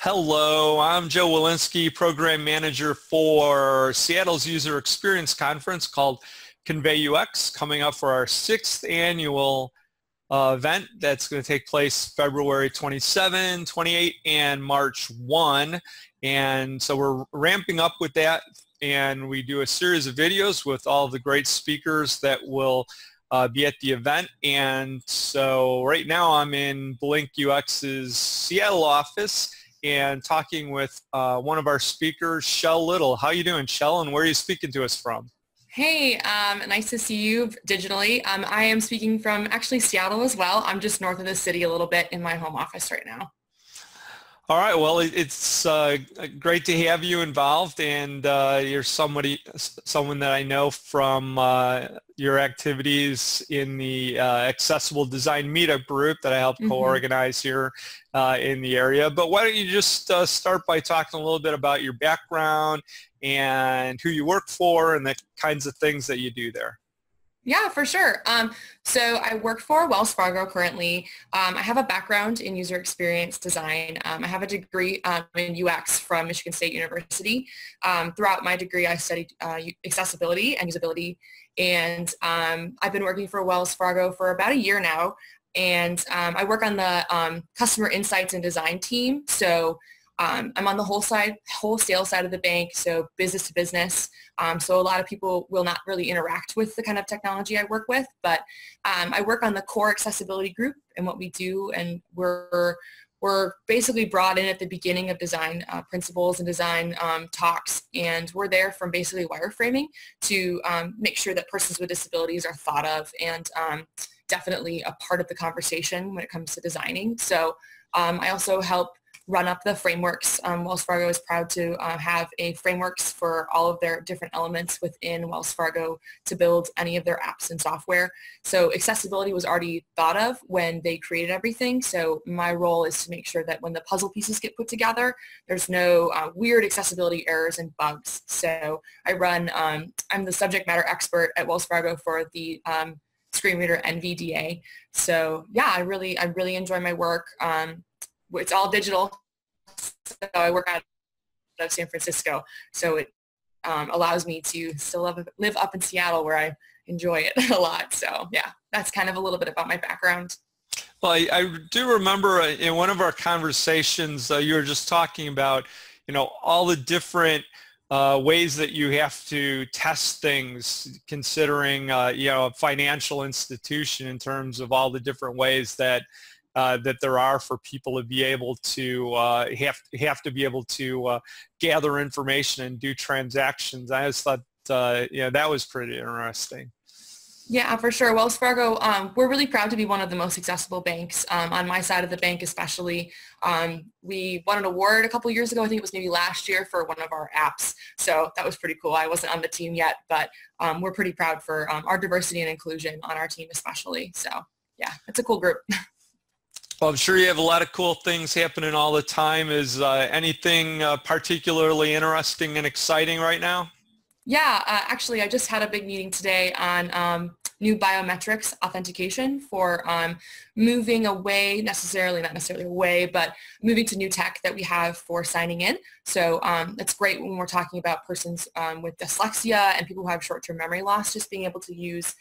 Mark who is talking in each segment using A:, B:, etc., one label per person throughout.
A: Hello, I'm Joe Walensky, Program Manager for Seattle's User Experience Conference called ConveyUX, coming up for our 6th annual event that's going to take place February 27, 28, and March 1. And so we're ramping up with that, and we do a series of videos with all the great speakers that will be at the event. And so right now I'm in Blink UX's Seattle office and talking with one of our speakers, Shell Little. How you doing, Shell, and where are you speaking to us from?
B: Hey, nice to see you digitally. I am speaking from actually Seattle as well. I'm just north of the city a little bit in my home office right now.
A: All right, well, it's great to have you involved, and you're someone that I know from your activities in the Accessible Design Meetup group that I help co-organize here in the area. But why don't you just start by talking a little bit about your background and who you work for and the kinds of things that you do there.
B: Yeah, for sure. So I work for Wells Fargo currently. I have a background in user experience design. I have a degree in UX from Michigan State University. Throughout my degree, I studied accessibility and usability. And I've been working for Wells Fargo for about a year now. And I work on the customer insights and design team. So I'm on the wholesale side of the bank, so business to business. So a lot of people will not really interact with the kind of technology I work with, but I work on the core accessibility group and what we do, and we're basically brought in at the beginning of design principles and design talks, and we're there from basically wireframing to make sure that persons with disabilities are thought of and definitely a part of the conversation when it comes to designing. So I also help run up the frameworks. Wells Fargo is proud to have a frameworks for all of their different elements within Wells Fargo to build any of their apps and software. So accessibility was already thought of when they created everything. So my role is to make sure that when the puzzle pieces get put together, there's no weird accessibility errors and bugs. So I'm the subject matter expert at Wells Fargo for the screen reader NVDA. So yeah, I really enjoy my work. It's all digital, so I work out of San Francisco, so it allows me to still live up in Seattle where I enjoy it a lot. So yeah, that's kind of a little bit about my background.
A: Well, I do remember in one of our conversations you were just talking about, all the different ways that you have to test things, considering, a financial institution in terms of all the different ways that there are for people to be able to have to be able to gather information and do transactions. I just thought that was pretty interesting.
B: Yeah, for sure. Wells Fargo, we're really proud to be one of the most accessible banks. On my side of the bank especially, we won an award a couple years ago. I think it was maybe last year for one of our apps. So that was pretty cool. I wasn't on the team yet, but we're pretty proud for our diversity and inclusion on our team especially. So yeah, it's a cool group.
A: Well, I'm sure you have a lot of cool things happening all the time. Is anything particularly interesting and exciting right now?
B: Yeah, actually, I just had a big meeting today on new biometrics authentication for moving away, not necessarily away, but moving to new tech that we have for signing in. So that's great when we're talking about persons with dyslexia and people who have short-term memory loss, just being able to use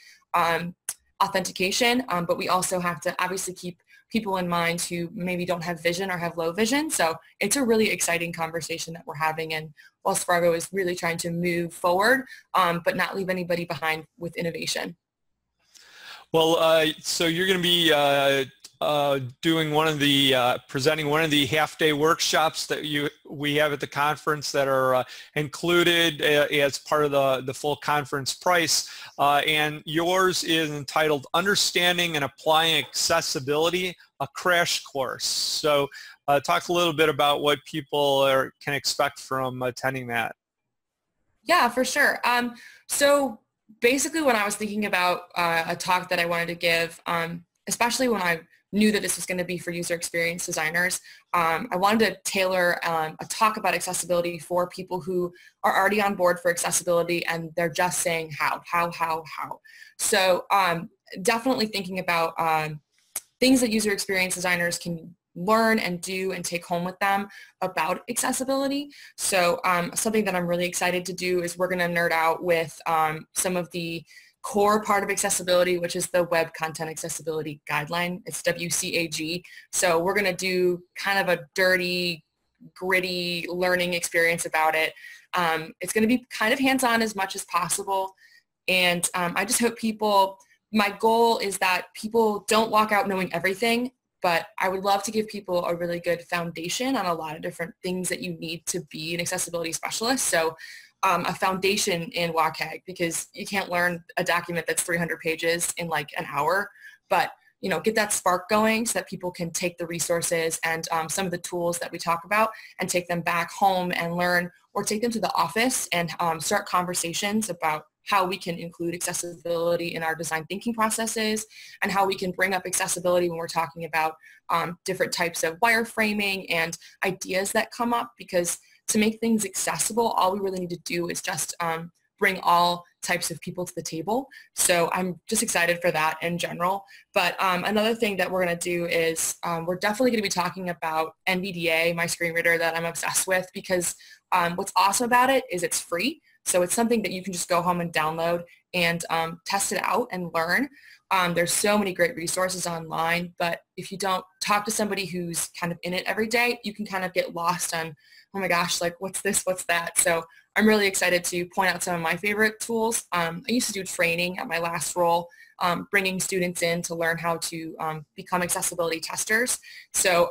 B: authentication. But we also have to obviously keep people in mind who maybe don't have vision or have low vision. So it's a really exciting conversation that we're having, and Wells Fargo is really trying to move forward, but not leave anybody behind with innovation.
A: Well, so you're going to be doing presenting one of the half-day workshops that we have at the conference that are included as part of the full conference price, and yours is entitled Understanding and Applying Accessibility, a Crash Course. So talk a little bit about what people can expect from attending that.
B: Yeah, for sure. So basically when I was thinking about a talk that I wanted to give, especially when I knew that this was going to be for user experience designers, I wanted to tailor a talk about accessibility for people who are already on board for accessibility and they're just saying how. So definitely thinking about things that user experience designers can learn and do and take home with them about accessibility. So something that I'm really excited to do is we're going to nerd out with some of the core part of accessibility, which is the Web Content Accessibility Guideline. It's WCAG. So we're going to do kind of a dirty, gritty learning experience about it. It's going to be kind of hands-on as much as possible. And I just hope my goal is that people don't walk out knowing everything, but I would love to give people a really good foundation on a lot of different things that you need to be an accessibility specialist. So a foundation in WCAG, because you can't learn a document that's 300 pages in like an hour, but get that spark going so that people can take the resources and some of the tools that we talk about and take them back home and learn, or take them to the office and start conversations about how we can include accessibility in our design thinking processes, and how we can bring up accessibility when we're talking about different types of wireframing and ideas that come up, because to make things accessible, all we really need to do is just bring all types of people to the table. So I'm just excited for that in general. But another thing that we're going to do is we're definitely going to be talking about NVDA, my screen reader that I'm obsessed with, because what's awesome about it is it's free. So it's something that you can just go home and download and test it out and learn. There's so many great resources online, but if you don't talk to somebody who's kind of in it every day, you can kind of get lost on, oh my gosh, like what's this, what's that? So I'm really excited to point out some of my favorite tools. I used to do training at my last role, bringing students in to learn how to become accessibility testers. So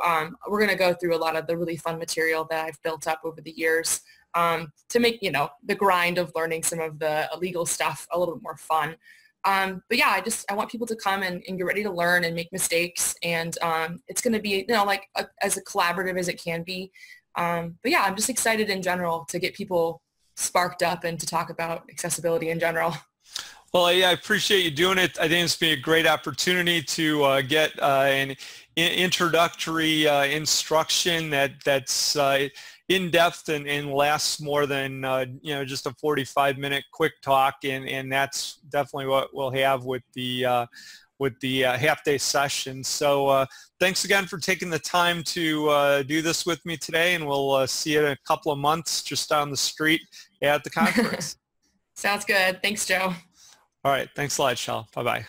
B: we're going to go through a lot of the really fun material that I've built up over the years to make, the grind of learning some of the legal stuff a little bit more fun. But yeah, I want people to come and get ready to learn and make mistakes. And it's going to be, as collaborative as it can be. But yeah, I'm just excited in general to get people sparked up and to talk about accessibility in general.
A: Well, yeah, I appreciate you doing it. I think it's been a great opportunity to get an introductory instruction that's in-depth and lasts more than just a 45-minute quick talk, and that's definitely what we'll have with the half-day session. So thanks again for taking the time to do this with me today, and we'll see you in a couple of months just down the street at the conference.
B: Sounds good. Thanks, Joe.
A: All right. Thanks a lot, Shal. Bye-bye.